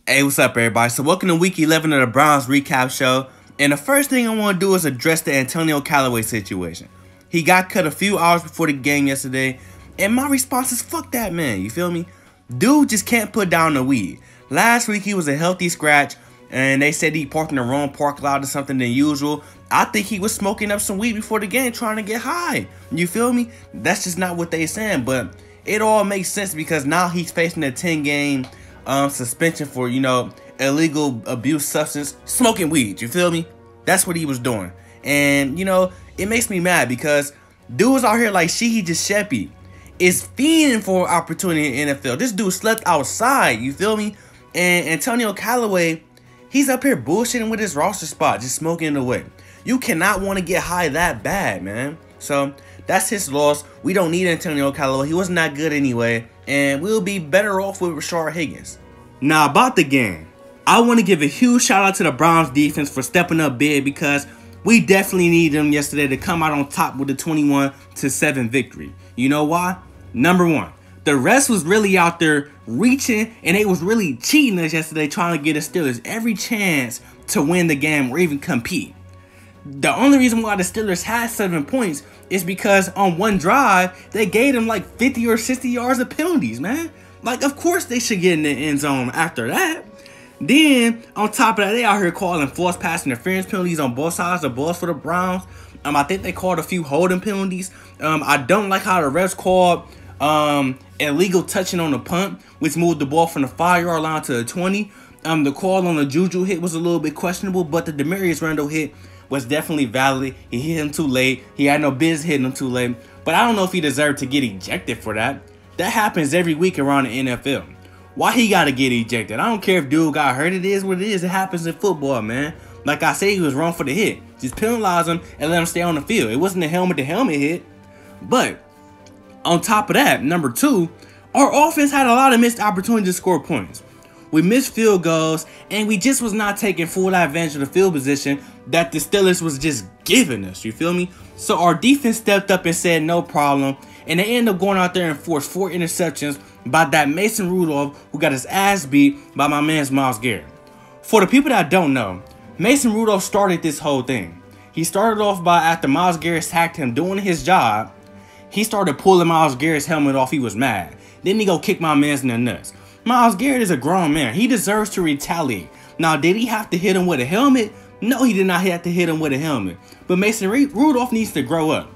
Hey, what's up, everybody? So welcome to week 11 of the Browns recap show. And the first thing I want to do is address the Antonio Callaway situation. He got cut a few hours before the game yesterday, and my response is fuck that man, you feel me? Dude just can't put down the weed. Last week he was a healthy scratch, and they said he parked in the wrong parking lot or something than usual. I think he was smoking up some weed before the game trying to get high. You feel me? That's just not what they saying, but it all makes sense because now he's facing a 10-game suspension for, illegal abuse substance, smoking weed, you feel me? That's what he was doing. And, it makes me mad because dudes out here like Sheehy Giuseppe is fiending for an opportunity in the NFL. This dude slept outside, you feel me? And Antonio Callaway, he's up here bullshitting with his roster spot, just smoking it away. You cannot want to get high that bad, man. So that's his loss. We don't need Antonio Callaway. He wasn't that good anyway. And we'll be better off with Rashard Higgins. Now, about the game, I want to give a huge shout out to the Browns defense for stepping up big because we definitely needed them yesterday to come out on top with a 21-7 victory. You know why? Number one, the rest was really out there reaching and they was really cheating us yesterday trying to get the Steelers every chance to win the game or even compete. The only reason why the Steelers had 7 points is because on one drive, they gave them like 50 or 60 yards of penalties, man. Like, of course they should get in the end zone after that. Then, on top of that, they out here calling false pass interference penalties on both sides of the balls for the Browns. I think they called a few holding penalties. I don't like how the refs called illegal touching on the punt, which moved the ball from the 5-yard line to the 20. The call on the Juju hit was a little bit questionable, but the Demarius Randall hit was definitely valid. He hit him too late. He had no business hitting him too late. But I don't know if he deserved to get ejected for that. That happens every week around the NFL. Why he got to get ejected? I don't care if dude got hurt. It is what it is. It happens in football, man. Like I said, he was wrong for the hit. Just penalize him and let him stay on the field. It wasn't the helmet hit. But on top of that, number two, our offense had a lot of missed opportunities to score points. We missed field goals, and we just was not taking full advantage of the field position that the Steelers was just giving us, you feel me? So our defense stepped up and said no problem, and they ended up going out there and forced 4 interceptions by that Mason Rudolph, who got his ass beat by my man's Myles Garrett. For the people that don't know, Mason Rudolph started this whole thing. He started off by, after Myles Garrett sacked him doing his job, he started pulling Myles Garrett's helmet off. He was mad. Then he go kick my man's in the nuts. Myles Garrett is a grown man. He deserves to retaliate. Now, did he have to hit him with a helmet? No, he did not have to hit him with a helmet. But Mason Rudolph needs to grow up.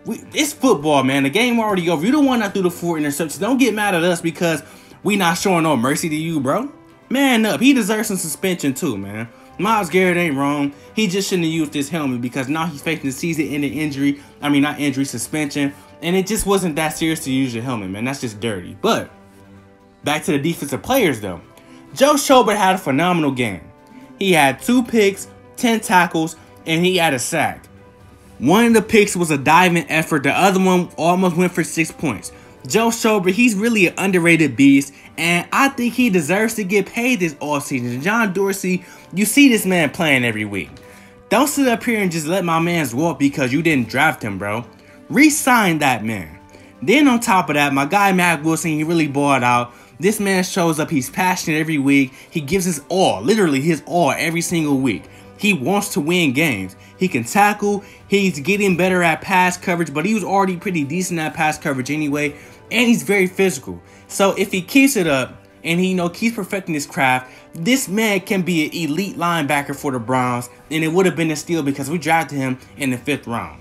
It's football, man. The game already over. You don't want to do the 4 interceptions. Don't get mad at us because we not showing no mercy to you, bro. Man up. He deserves some suspension too, man. Myles Garrett ain't wrong. He just shouldn't have used this helmet because now he's facing the season-ending injury. I mean, not injury, suspension. And it just wasn't that serious to use your helmet, man. That's just dirty. But back to the defensive players, though. Joe Schobert had a phenomenal game. He had 2 picks, 10 tackles, and he had a sack. One of the picks was a diving effort. The other one almost went for 6 points. Joe Schobert, he's really an underrated beast, and I think he deserves to get paid this offseason. John Dorsey, you see this man playing every week. Don't sit up here and just let my man's walk because you didn't draft him, bro. Re-sign that man. Then on top of that, my guy Matt Wilson, he really balled out. This man shows up. He's passionate every week. He gives his all, literally his all every single week. He wants to win games. He can tackle. He's getting better at pass coverage, but he was already pretty decent at pass coverage anyway. And he's very physical. So if he keeps it up and he keeps perfecting his craft, this man can be an elite linebacker for the Browns. And it would have been a steal because we drafted him in the 5th round.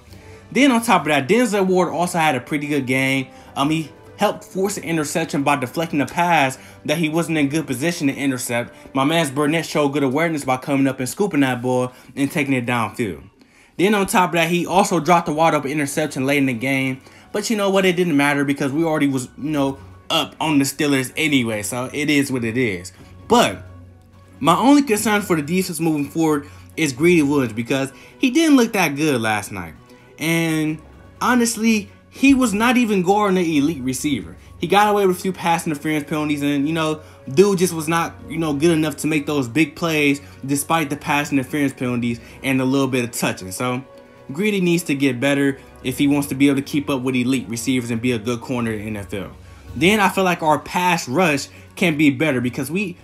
Then on top of that, Denzel Ward also had a pretty good game. He helped force an interception by deflecting a pass that he wasn't in good position to intercept. My man's Burnett showed good awareness by coming up and scooping that ball and taking it downfield. Then on top of that, he also dropped a wide open interception late in the game. But you know what? It didn't matter because we already was, up on the Steelers anyway. So it is what it is. But my only concern for the defense moving forward is Greedy Williams because he didn't look that good last night. And honestly, he was not even guarding the elite receiver. He got away with a few pass interference penalties and, dude just was not, good enough to make those big plays despite the pass interference penalties and a little bit of touching. So, Greedy needs to get better if he wants to be able to keep up with elite receivers and be a good corner in the NFL. Then I feel like our pass rush can be better because we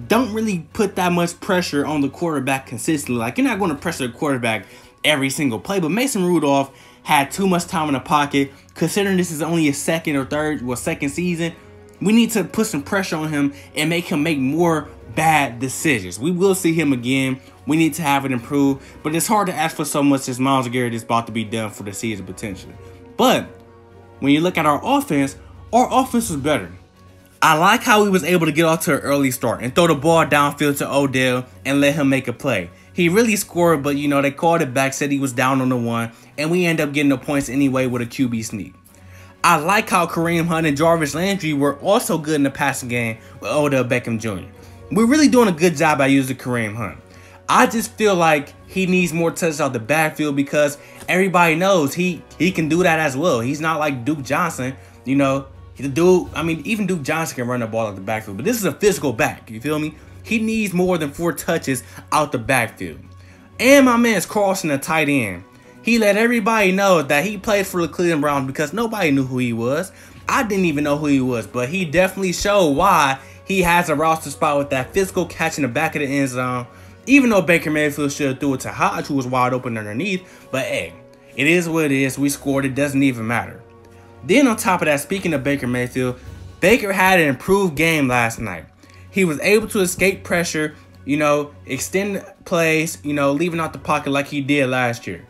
don't really put that much pressure on the quarterback consistently. Like, you're not going to pressure the quarterback every single play, but Mason Rudolph had too much time in the pocket. Considering this is only his second season, we need to put some pressure on him and make him make more bad decisions. We will see him again. We need to have it improve, but it's hard to ask for so much as Myles Garrett is about to be done for the season potentially. But when you look at our offense was better. I like how he was able to get off to an early start and throw the ball downfield to Odell and let him make a play. He really scored, but you know, they called it back, said he was down on the 1, and we end up getting the points anyway with a QB sneak. I like how Kareem Hunt and Jarvis Landry were also good in the passing game with Odell Beckham Jr. We're really doing a good job at using Kareem Hunt. I just feel like he needs more touches out the backfield because everybody knows he can do that as well. He's not like Duke Johnson, you know. The dude, I mean, even Duke Johnson can run the ball out the backfield, but this is a physical back, you feel me? He needs more than 4 touches out the backfield. And my man's crossing the tight end. He let everybody know that he played for the Cleveland Browns because nobody knew who he was. I didn't even know who he was, but he definitely showed why he has a roster spot with that physical catch in the back of the end zone. Even though Baker Mayfield should have threw it to Hodge, who was wide open underneath. But hey, it is what it is. We scored. It doesn't even matter. Then on top of that, speaking of Baker Mayfield, Baker had an improved game last night. He was able to escape pressure, you know, extend plays, you know, leaving out the pocket like he did last year.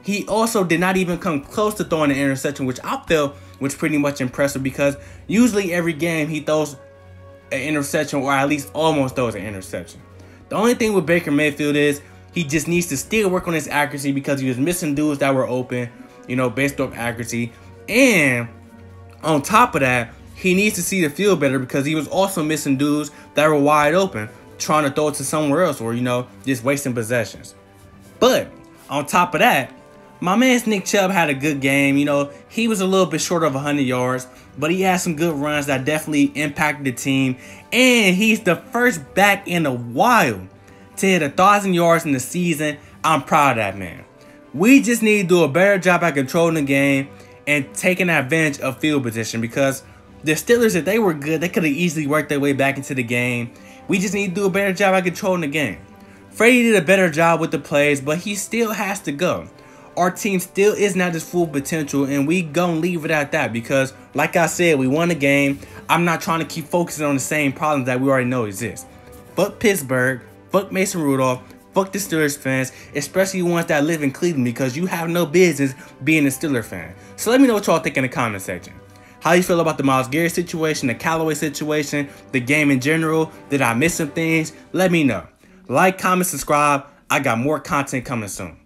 He also did not even come close to throwing an interception, which I felt was pretty much impressive because usually every game he throws an interception or at least almost throws an interception. The only thing with Baker Mayfield is he just needs to still work on his accuracy because he was missing dudes that were open, you know, based off accuracy. And on top of that, he needs to see the field better because he was also missing dudes that were wide open, trying to throw it to somewhere else or, you know, just wasting possessions. But on top of that, my man Nick Chubb had a good game. You know, he was a little bit short of 100 yards, but he had some good runs that definitely impacted the team. And he's the first back in a while to hit 1,000 yards in the season. I'm proud of that, man. We just need to do a better job at controlling the game and taking advantage of field position because the Steelers, if they were good, they could have easily worked their way back into the game. We just need to do a better job at controlling the game. Freddie did a better job with the plays, but he still has to go. Our team still isn't at its full potential, and we gonna leave it at that because, like I said, we won the game. I'm not trying to keep focusing on the same problems that we already know exist. Fuck Pittsburgh, fuck Mason Rudolph, fuck the Steelers fans, especially ones that live in Cleveland because you have no business being a Steelers fan. So let me know what y'all think in the comment section. How you feel about the Myles Garrett situation, the Callaway situation, the game in general? Did I miss some things? Let me know. Like, comment, subscribe. I got more content coming soon.